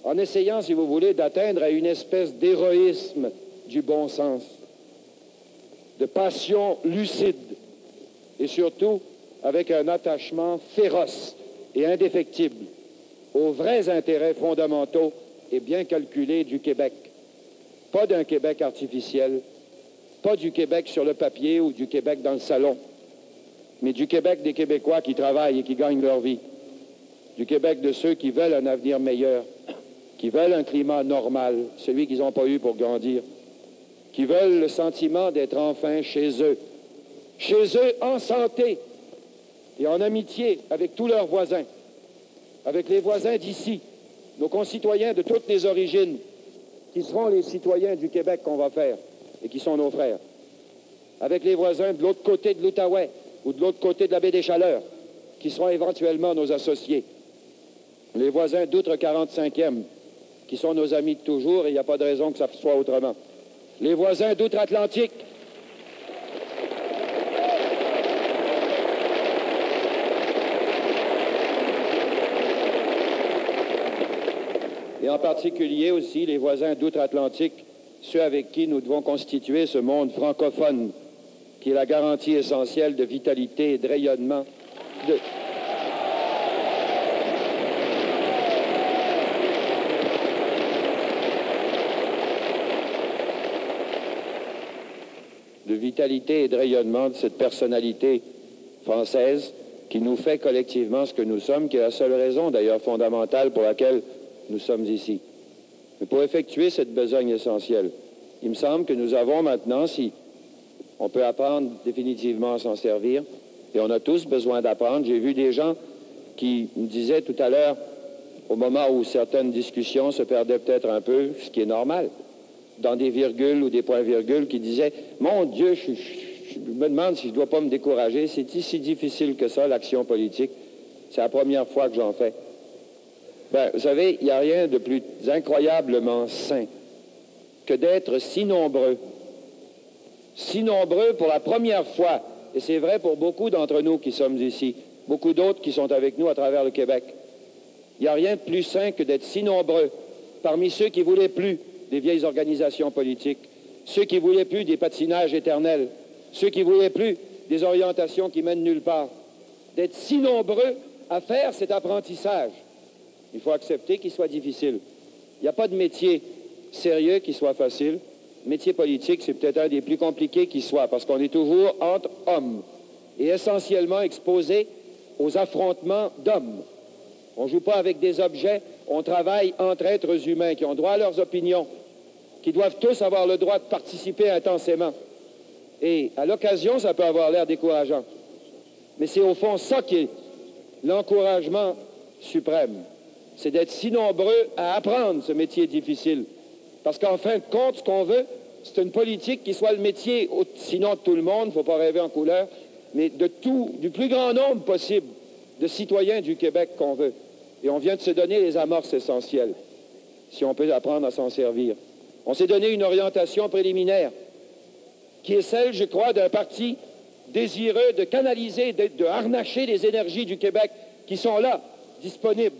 en essayant, si vous voulez, d'atteindre à une espèce d'héroïsme du bon sens, de passion lucide, et surtout avec un attachement féroce et indéfectible aux vrais intérêts fondamentaux et bien calculés du Québec. Pas d'un Québec artificiel, pas du Québec sur le papier ou du Québec dans le salon, mais du Québec des Québécois qui travaillent et qui gagnent leur vie, du Québec de ceux qui veulent un avenir meilleur, qui veulent un climat normal, celui qu'ils n'ont pas eu pour grandir, qui veulent le sentiment d'être enfin chez eux en santé et en amitié avec tous leurs voisins, avec les voisins d'ici, nos concitoyens de toutes les origines, qui seront les citoyens du Québec qu'on va faire et qui sont nos frères, avec les voisins de l'autre côté de l'Outaouais ou de l'autre côté de la baie des Chaleurs, qui seront éventuellement nos associés, les voisins d'outre 45e, qui sont nos amis de toujours, et il n'y a pas de raison que ça soit autrement, les voisins d'outre-Atlantique, et en particulier aussi les voisins d'outre-Atlantique, ceux avec qui nous devons constituer ce monde francophone, qui est la garantie essentielle de vitalité et de rayonnement de cette personnalité française qui nous fait collectivement ce que nous sommes, qui est la seule raison d'ailleurs fondamentale pour laquelle nous sommes ici. Mais pour effectuer cette besogne essentielle, il me semble que nous avons maintenant, si on peut apprendre définitivement à s'en servir, et on a tous besoin d'apprendre. J'ai vu des gens qui me disaient tout à l'heure, au moment où certaines discussions se perdaient peut-être un peu, ce qui est normal, dans des virgules ou des points-virgules, qui disaient « Mon Dieu, je me demande si je ne dois pas me décourager. C'est si difficile que ça, l'action politique. C'est la première fois que j'en fais. » Ben, vous savez, il n'y a rien de plus incroyablement sain que d'être si nombreux pour la première fois, et c'est vrai pour beaucoup d'entre nous qui sommes ici, beaucoup d'autres qui sont avec nous à travers le Québec. Il n'y a rien de plus sain que d'être si nombreux parmi ceux qui ne voulaient plus des vieilles organisations politiques, ceux qui ne voulaient plus des patinages éternels, ceux qui ne voulaient plus des orientations qui mènent nulle part, d'être si nombreux à faire cet apprentissage. Il faut accepter qu'il soit difficile. Il n'y a pas de métier sérieux qui soit facile. Le métier politique, c'est peut-être un des plus compliqués qui soit, parce qu'on est toujours entre hommes et essentiellement exposé aux affrontements d'hommes. On ne joue pas avec des objets, on travaille entre êtres humains qui ont droit à leurs opinions, qui doivent tous avoir le droit de participer intensément. Et à l'occasion, ça peut avoir l'air décourageant. Mais c'est au fond ça qui est l'encouragement suprême. C'est d'être si nombreux à apprendre ce métier difficile. Parce qu'en fin de compte, ce qu'on veut, c'est une politique qui soit le métier, sinon de tout le monde, il ne faut pas rêver en couleur, mais du plus grand nombre possible de citoyens du Québec qu'on veut. Et on vient de se donner les amorces essentielles, si on peut apprendre à s'en servir. On s'est donné une orientation préliminaire, qui est celle, je crois, d'un parti désireux de canaliser, de harnacher les énergies du Québec qui sont là, disponibles.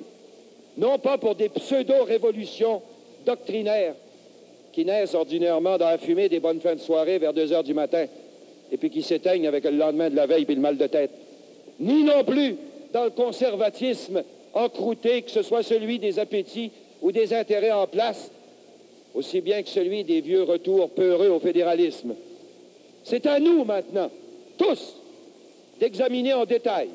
Non pas pour des pseudo-révolutions doctrinaires qui naissent ordinairement dans la fumée des bonnes fins de soirée vers 2 heures du matin et puis qui s'éteignent avec le lendemain de la veille puis le mal de tête. Ni non plus dans le conservatisme encrouté, que ce soit celui des appétits ou des intérêts en place, aussi bien que celui des vieux retours peureux au fédéralisme. C'est à nous maintenant, tous, d'examiner en détail,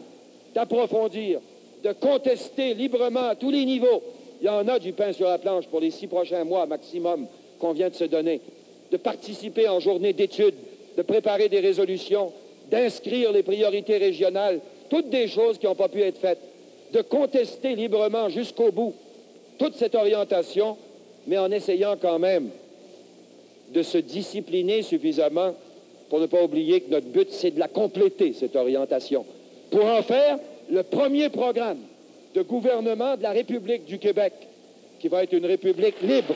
d'approfondir, de contester librement à tous les niveaux. Il y en a du pain sur la planche pour les 6 prochains mois maximum qu'on vient de se donner, de participer en journée d'études, de préparer des résolutions, d'inscrire les priorités régionales, toutes des choses qui n'ont pas pu être faites, de contester librement jusqu'au bout toute cette orientation, mais en essayant quand même de se discipliner suffisamment pour ne pas oublier que notre but, c'est de la compléter, cette orientation, pour en faire le premier programme de gouvernement de la République du Québec, qui va être une République libre.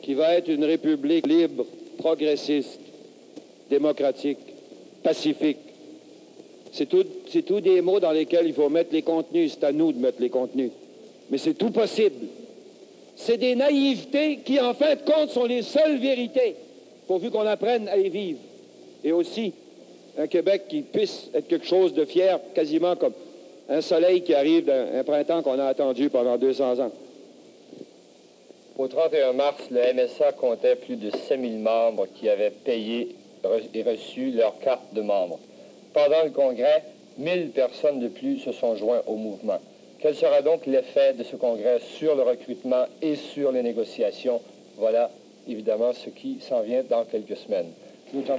qui va être une république libre, progressiste, démocratique, pacifique. C'est tout des mots dans lesquels il faut mettre les contenus. C'est à nous de mettre les contenus. Mais c'est tout possible. C'est des naïvetés qui, en fin de compte, sont les seules vérités, pourvu qu'on apprenne à les vivre. Et aussi, un Québec qui puisse être quelque chose de fier, quasiment comme un soleil qui arrive d'un printemps qu'on a attendu pendant 200 ans. Au 31 mars, le MSA comptait plus de 5000 membres qui avaient payé et reçu leur carte de membre. Pendant le congrès, 1000 personnes de plus se sont joints au mouvement. Quel sera donc l'effet de ce congrès sur le recrutement et sur les négociations? Voilà évidemment ce qui s'en vient dans quelques semaines. Nous t'en